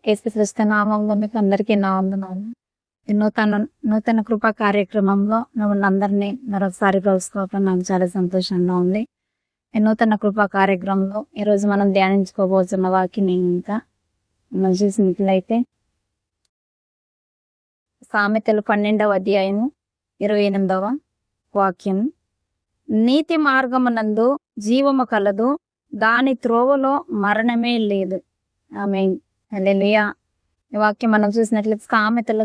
యేసుక్రీస్తు నామంలో మీకు అందరికీ నా వందనాలు. ఈ నూతన కృపా కార్యక్రమంలో మిమ్మల్ని అందరినీ మరొకసారి కలుసుకోవడం నాకు చాలా సంతోషంగా ఉంది. ఈ నూతన కృపా కార్యక్రమంలో ఈరోజు మనం ధ్యానించుకోబోతున్న వాక్యం ఇంకా మనం చూసినట్లయితే సామెతలు 12వ అధ్యాయము 28వ వాక్యం. నీతి మార్గమునందు జీవము కలదు, దాని త్రోవలో మరణమే లేదు. ఆమేన్. హల్లెలూయా. ఈ వాక్యం మనం చూసినట్లయితే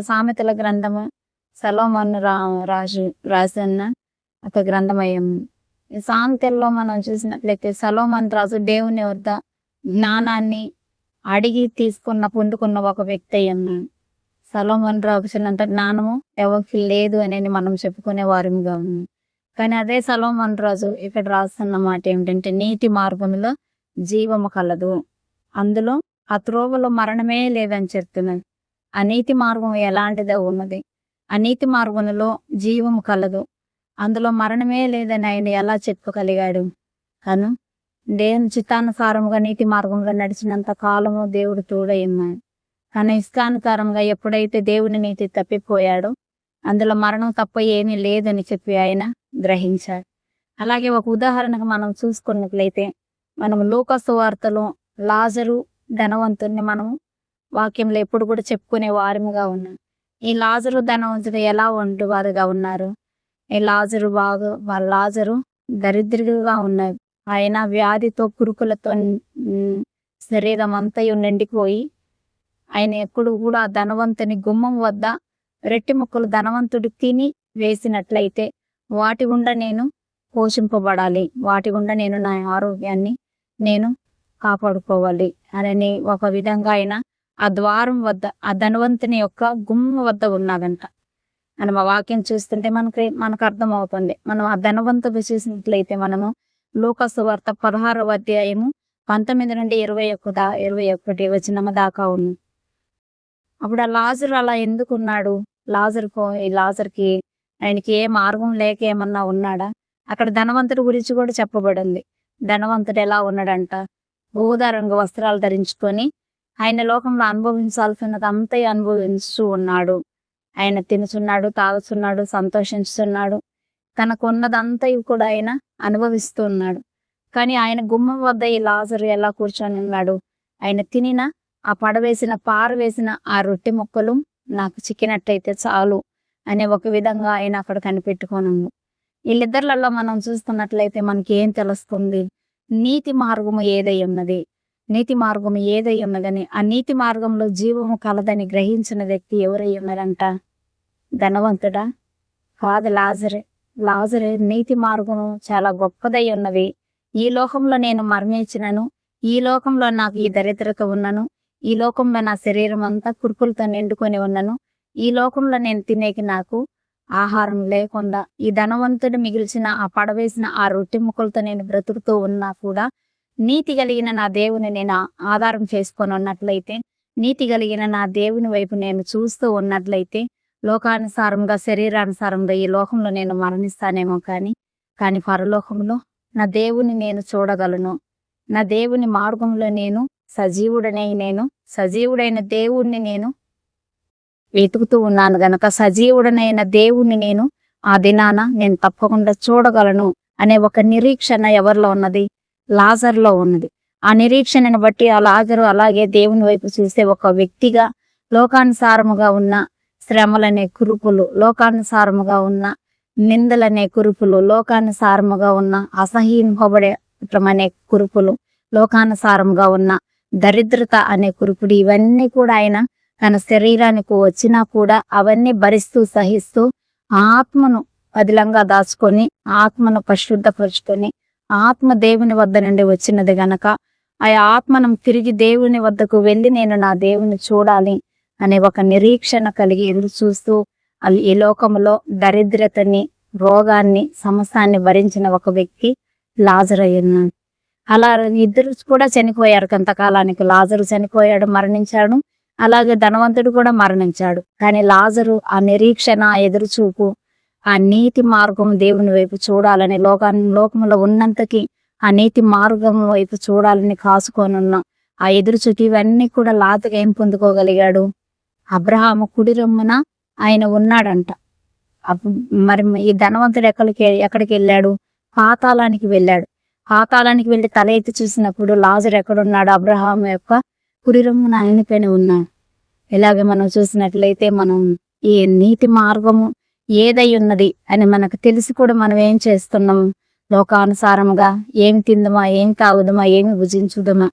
సామెతల గ్రంథము సొలొమోను రాసిన ఒక గ్రంథమయం. ఈ సామెతల్లో మనం చూసినట్లయితే సొలొమోను రాజు దేవుని వద్ద జ్ఞానాన్ని అడిగి పొందుకున్న ఒక వ్యక్తి అయ్యన్నాడు. సొలొమోను రాజునంత జ్ఞానము ఎవరికి లేదు అని మనం చెప్పుకునే వారిగా ఉన్నాం. కానీ అదే సొలొమోను రాజు ఇక్కడ రాస్తున్న మాట ఏమిటంటే, నీతి మార్గంలో జీవము కలదు, అందులో ఆ త్రోవలో మరణమే లేదని చెప్తున్నాడు. అనీతి మార్గం ఎలాంటిదో ఉన్నది, అనీతి మార్గంలో జీవము కలదు, అందులో మరణమే లేదని ఆయన ఎలా చెప్పగలిగాడు? కాను దేవుని చిత్తానుసారముగా నీతి మార్గంగా నడిచినంత కాలము దేవుడు తోడయ్యాడు. కానీ ఇష్టానుసారంగా ఎప్పుడైతే దేవుని నీతి తప్పిపోయాడో అందులో మరణం తప్ప ఏమీ లేదని చెప్పి ఆయన గ్రహించాడు. అలాగే ఒక ఉదాహరణకు మనం చూసుకున్నట్లయితే, మనం లూకా సువార్తలో లాజరు ధనవంతుని మనం వాక్యంలో ఎప్పుడు కూడా చెప్పుకునే వారముగా ఉన్నాం. ఈ లాజరు ధనవంతుడు ఎలా వారుగా ఉన్నారు? ఈ లాజరు దరిద్రుడుగా ఉన్నారు. ఆయన వ్యాధితో కురుకులతో శరీరం అంతయు నిండిపోయి ఆయన ఎప్పుడు కూడా ధనవంతుని గుమ్మం వద్ద రెట్టి ముక్కలు ధనవంతుడు తిని వేసినట్లయితే వాటి గుండా నేను పోషింపబడాలి, వాటి గుండా నేను నా ఆరోగ్యాన్ని నేను కాపాడుకోవాలి అని ఒక విధంగా ఆయన ఆ ద్వారం వద్ద ఆ ధనవంతుని యొక్క గుమ్మ వద్ద ఉన్నాడంట అని మా వాక్యం చూస్తుంటే మనకు అర్థమవుతుంది. మనం ఆ ధనవంతుడు చూసినట్లయితే మనము లూకా సువార్త 16వ అధ్యాయము 19 నుండి 21 వచనం దాకా ఉంది. అప్పుడు ఆ లాజరు అలా ఎందుకున్నాడు? లాజర్కి ఆయనకి ఏ మార్గం లేక ఏమన్నా ఉన్నాడా? అక్కడ ధనవంతుడి గురించి కూడా చెప్పబడింది. ధనవంతుడు ఎలా ఉన్నాడంట? ఊదా రంగు వస్త్రాలు ధరించుకొని ఆయన లోకంలో అనుభవించాల్సినది అంతా అనుభవిస్తూ ఉన్నాడు. ఆయన తినుచున్నాడు, తాగుతున్నాడు, సంతోషిస్తున్నాడు, తనకున్నదంతా కూడా ఆయన అనుభవిస్తూ ఉన్నాడు. కానీ ఆయన గుమ్మం వద్ద ఈ లాజరు ఎలా కూర్చొని ఉన్నాడు? ఆయన తినిన ఆ పారవేసిన ఆ రొట్టె ముక్కలు నాకు చిక్కినట్టయితే చాలు అనే ఒక విధంగా ఆయన అక్కడ కనిపెట్టుకోనుంది. వీళ్ళిద్దరిలో మనం చూస్తున్నట్లయితే మనకి ఏం తెలుస్తుంది? నీతి మార్గము ఏదై ఉన్నది, నీతి మార్గము ఏదై ఉన్నదని, ఆ నీతి మార్గంలో జీవము కలదని గ్రహించిన వ్యక్తి ఎవరై ఉన్నారంట? ధనవంతుడా? కాదు, లాజరే. నీతి మార్గము చాలా గొప్పదై ఉన్నది. ఈ లోకంలో నేను మరణించినను, ఈ లోకంలో నాకు ఈ దరిద్రత ఉన్నను, ఈ లోకంలో నా శరీరం అంతా కురుకులతో నిండుకొని ఉన్నను, ఈ లోకంలో నేను తినేకి నాకు ఆహారం లేకుండా ఈ ధనవంతుడు మిగిల్చిన ఆ పడవేసిన ఆ రొట్టె ముక్కలతో నేను బ్రతుకుతూ ఉన్నా కూడా నీతి కలిగిన నా దేవుని నేను ఆధారం చేసుకొని ఉన్నట్లయితే, నీతి కలిగిన నా దేవుని వైపు నేను చూస్తూ ఉన్నట్లయితే, లోకానుసారంగా శరీరానుసారంగా ఈ లోకంలో నేను మరణిస్తానేమో కానీ పరలోకంలో నా దేవుని నేను చూడగలను. నా దేవుని మార్గంలో నేను సజీవుడైన దేవుణ్ణి నేను వెతుకుతూ ఉన్నాను గనక సజీవుడనైన దేవుణ్ణి నేను ఆ దినాన నేను తప్పకుండా చూడగలను అనే ఒక నిరీక్షణ ఎవరిలో ఉన్నది? లాజర్లో ఉన్నది. ఆ నిరీక్షణను బట్టి ఆ లాజరు అలాగే దేవుని వైపు చూసే ఒక వ్యక్తిగా లోకానుసారముగా ఉన్న శ్రమలనే కురుపులు, లోకానుసారముగా ఉన్న నిందలనే కురుపులు, లోకానుసారముగా ఉన్న అసహ్యింపబడే కురుపులు, లోకానుసారముగా ఉన్న దరిద్రత అనే కురుపుడు, ఇవన్నీ కూడా ఆయన తన శరీరానికి వచ్చినా కూడా అవన్నీ భరిస్తూ సహిస్తూ ఆత్మను పదిలంగా దాచుకొని ఆత్మను పరిశుద్ధపరుచుకొని ఆత్మ దేవుని వద్ద నుండి వచ్చినది గనక ఆ ఆత్మను తిరిగి దేవుని వద్దకు వెళ్ళి నేను నా దేవుని చూడాలి అనే ఒక నిరీక్షణ కలిగి ఎదురు చూస్తూ ఈ లోకములో దరిద్రతని, రోగాన్ని, సమస్యాన్ని భరించిన ఒక వ్యక్తి లాజరు అయ్యున్నాడు. అలా ఇద్దరు కూడా చనిపోయారు కొంతకాలానికి. లాజరు చనిపోయాడు, మరణించాడు. అలాగే ధనవంతుడు కూడా మరణించాడు. కానీ లాజరు ఆ నిరీక్షణ, ఎదురుచూపు, ఆ నీతి మార్గం దేవుని వైపు చూడాలని, లోకంలో ఉన్నంతకి ఆ నీతి మార్గం వైపు చూడాలని కాసుకొనున్న ఆ ఎదురు చూటి ఇవన్నీ కూడా లాతుగా ఏం పొందుకోగలిగాడు? అబ్రహాము కుడి రొమ్మున ఆయన ఉన్నాడంట. మరి ఈ ధనవంతుడు ఎక్కడికి వెళ్ళాడు? పాతాళానికి వెళ్ళాడు. పాతాళానికి వెళ్ళి తల ఎత్తి చూసినప్పుడు లాజరు ఎక్కడున్నాడు? అబ్రహాము యొక్క కుడి రొమ్మున ఆయన పైన ఉన్నాడు. ఇలాగే మనం చూసినట్లయితే మనం ఈ నీతి మార్గము ఏదై ఉన్నది అని మనకు తెలిసి కూడా మనం ఏం చేస్తున్నాము? లోకానుసారముగా ఏమి తిందుమా, ఏం తాగుదమా, ఏమి భుజించుదమా,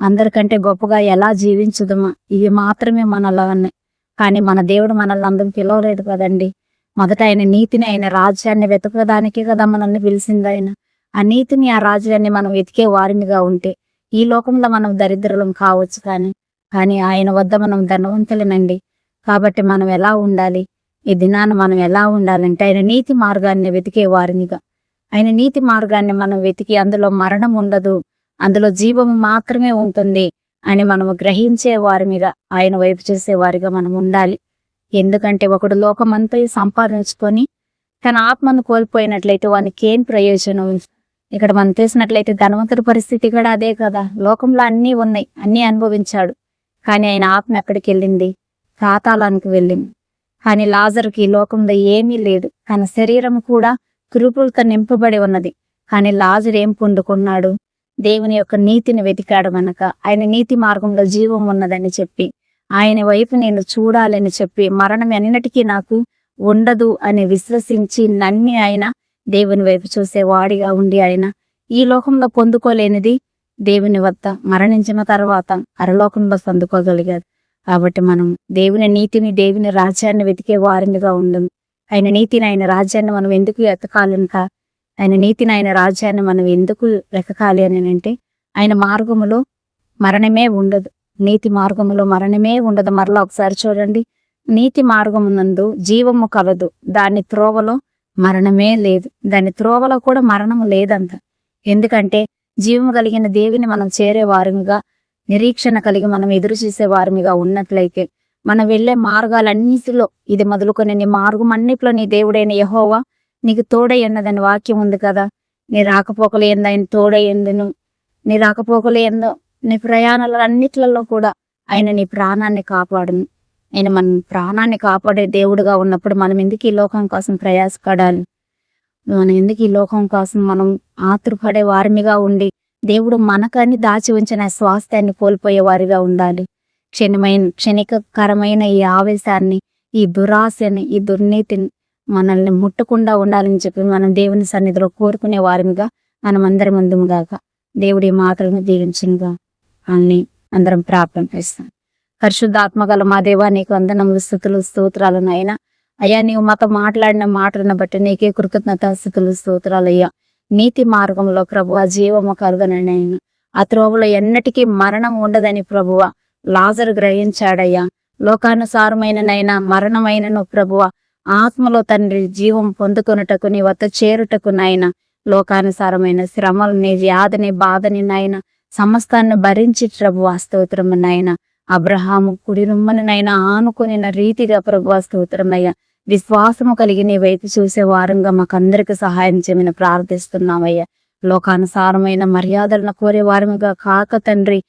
అందరికంటే గొప్పగా ఎలా జీవించుదమా, ఇవి మాత్రమే మనలో ఉన్నాయి. కానీ మన దేవుడు మనల్ని అందరం పిలవలేదు కదండి. మొదట ఆయన నీతిని, ఆయన రాజ్యాన్ని వెతకడానికే కదా మనల్ని పిలిచింది ఆయన. ఆ నీతిని, ఆ రాజ్యాన్ని మనం వెతికే వారినిగా ఉంటే ఈ లోకంలో మనం దరిద్రులం కావచ్చు, కానీ ఆయన వద్ద మనం ధనవంతులనండి. కాబట్టి మనం ఎలా ఉండాలి? ఈ దినాన మనం ఎలా ఉండాలంటే ఆయన నీతి మార్గాన్ని వెతికే వారినిగా, ఆయన నీతి మార్గాన్ని మనం వెతికి అందులో మరణం ఉండదు, అందులో జీవము మాత్రమే ఉంటుంది అని మనము గ్రహించే వారి మీద, ఆయన వైపు చేసే వారిగా మనం ఉండాలి. ఎందుకంటే ఒకడు లోకమంతా సంపాదించుకొని తన ఆత్మను కోల్పోయినట్లయితే వానికి ఏం ప్రయోజనం? ఇక్కడ మనం చూసినట్లయితే ధనవంతుడి పరిస్థితి కూడా అదే కదా. లోకంలో అన్నీ ఉన్నాయి, అన్నీ అనుభవించాడు, కానీ ఆయన ఆత్మ ఎక్కడికి వెళ్ళింది? పాతాళానికి వెళ్ళింది. కానీ లాజరుకి ఈ లోకంలో ఏమీ లేదు, తన శరీరం కూడా కురుపులతో నింపబడి ఉన్నది. కానీ లాజరు ఏం పొందుకున్నాడు? దేవుని యొక్క నీతిని వెతికాడు గనక ఆయన నీతి మార్గంలో జీవం ఉన్నదని చెప్పి, ఆయన వైపు నేను చూడాలని చెప్పి, మరణం ఎన్నటికీ నాకు ఉండదు అని విశ్వసించి నమ్మి ఆయన దేవుని వైపు చూసే వాడిగా ఉండి ఆయన ఈ లోకంలో పొందుకోలేనిది దేవుని వద్ద మరణించిన తర్వాత పరలోకంలో పొందుకోగలిగాడు. కాబట్టి మనం దేవుని నీతిని, దేవుని రాజ్యాన్ని వెతికే వారినిగా ఉండము. ఆయన నీతిని, ఆయన రాజ్యాన్ని మనం ఎందుకు వెతకాలంట? ఆయన నీతిని, ఆయన రాజ్యాన్ని మనం ఎందుకు వెతకాలి అని అంటే ఆయన మార్గములో మరణమే ఉండదు, నీతి మార్గములో మరణమే ఉండదు. మరలా ఒకసారి చూడండి, నీతి మార్గమునందు జీవము కలదు, దాని త్రోవలో మరణమే లేదు. దాని త్రోవలో కూడా మరణము లేదంట. ఎందుకంటే జీవము కలిగిన దేవుని మనం చేరే వారిగా, నిరీక్షణ కలిగి మనం ఎదురు చూసే వారిగా ఉన్నట్లయితే మనం వెళ్లే మార్గాలన్నిటిలో ఇది మొదలుకొని నీ మార్గం అన్నిట్లో నీ దేవుడైన యెహోవా నీకు తోడై ఉన్నదని వాక్యం ఉంది కదా. నీ రాకపోకలు ఏందో ఆయన తోడై ఎందును, నీ రాకపోకలు ఏందో, నీ ప్రయాణాలన్నిట్లలో కూడా ఆయన నీ ప్రాణాన్ని కాపాడును. ఆయన మన ప్రాణాన్ని కాపాడే దేవుడుగా ఉన్నప్పుడు మనం ఎందుకు ఈ లోకం కోసం ప్రయాసపడాలి? మనం ఎందుకు ఈ లోకం కోసం మనం ఆతురపడే వారిగా ఉండి దేవుడు మనకని దాచి ఉంచిన స్వాస్థ్యాన్ని కోల్పోయే వారిగా ఉండాలి? క్షణికకరమైన ఈ ఆవేశాన్ని, ఈ దురాశని, ఈ దుర్నీతిని మనల్ని ముట్టకుండా ఉండాలని చెప్పి మనం దేవుని సన్నిధిలో కోరుకునే వారిగా మనం అందరి ముందుగాక దేవుడి మాటలను దీవించినగా అన్ని అందరం ప్రార్థన చేస్తాం. పరిశుద్ధాత్మ గల మా దేవా, నీకు వందనములు, స్తుతులు, స్తోత్రాలను అయినా అయ్యా. నీవు మాతో మాట్లాడిన మాటలను బట్టి నీకే కృతజ్ఞత, స్తుతులు, స్తోత్రాలు అయ్యా. నీతి మార్గంలో ప్రభువా జీవము కలుగనని, ఆ త్రోవలో ఎన్నటికీ మరణం ఉండదని ప్రభువా లాజరు గ్రహించాడయ్యా. లోకానుసారమైననైనా మరణమైనను ప్రభువా ఆత్మలో తండ్రి జీవం పొందుకొనుటకు నీ వద్ద చేరుటకు నాయన లోకానుసారమైన శ్రమల్ని, వ్యాధిని, బాధని నాయన సమస్తాన్ని భరించి ప్రభువా స్తోత్రము నాయన. అబ్రహాము కుడి రొమ్మునైనా ఆనుకొని రీతిగా ప్రభువా స్తోత్రమయ్యా విశ్వాసము కలిగి నీ వైపు చూసే వారంగా మాకందరికి సహాయం చేయమని ప్రార్థిస్తున్నామయ్యా. లోకానుసారమైన మర్యాదలను కోరే వారముగా కాక తండ్రి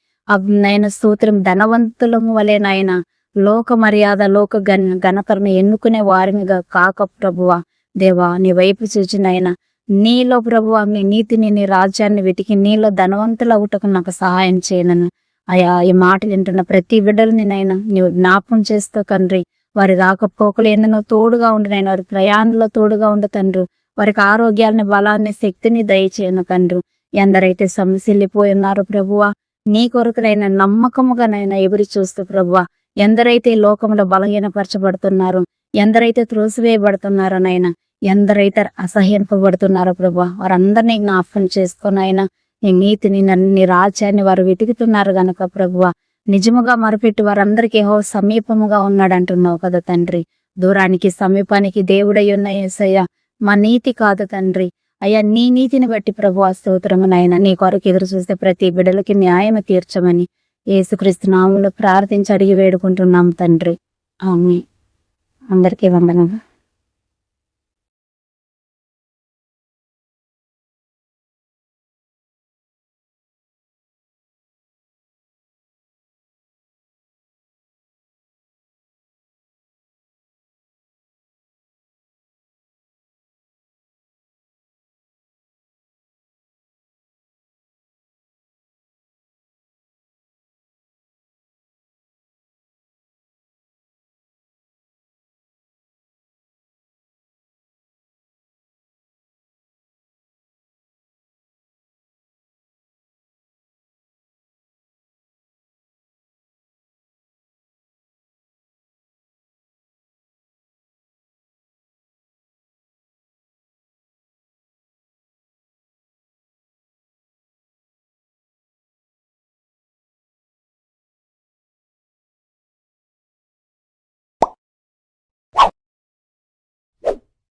నైనా స్తోత్రం, ధనవంతులము వలె నాయన లోక మర్యాద, లోక ఘనతలను ఎన్నుకునే వారిగా కాక ప్రభువా దేవా నీ వైపు చూచినైనా నీలో ప్రభువా నీ నీతిని, నీ రాజ్యాన్ని వెతికి నీలో ధనవంతులవుటకు నాకు సహాయం చేయనను అయా. ఈ మాటలు వింటున్న ప్రతి బిడ్డలని నైనా నీవు జ్ఞాపకం చేస్తూ తండ్రి, వారి రాకపోకలు ఎన్నో తోడుగా ఉండి నైనా వారి ప్రయాణంలో తోడుగా ఉండు తండ్రి. వారికి ఆరోగ్యాన్ని, బలాన్ని, శక్తిని దయచేయను తండ్రి. ఎందరైతే సమస్యలిపోయి ఉన్నారో ప్రభువా నీ కొరకునైనా నమ్మకముగా నైనా ఎదురు చూస్తూ ప్రభువా, ఎందరైతే లోకంలో బలహీనపరచబడుతున్నారు, ఎందరైతే త్రోసివేయబడుతున్నారో నైనా, ఎందరైతే అసహ్యింపబడుతున్నారో ప్రభువా వారందరినీ జ్ఞాపకం చేసుకొని అయినా నీ నీతిని, నీ రాజ్యాన్ని వారు వెతుకుతున్నారు గనక ప్రభువా నిజముగా మరుపెట్టి వారందరికీ సమీపముగా ఉన్నాడు అంటున్నావు కదా తండ్రి. దూరానికి సమీపానికి దేవుడై ఉన్న యేసయ్య మా నీతి కాదు తండ్రి అయ్యా, నీ నీతిని బట్టి ప్రభువా స్తోత్రమునైనా నీ కొరకు ఎదురు చూస్తే ప్రతి బిడ్డలకి న్యాయం తీర్చమని యేసుక్రీస్తు నామములో ప్రార్థించి అడిగి వేడుకుంటున్నాం తండ్రి. ఆమేన్. అందరికీ వందనాలు.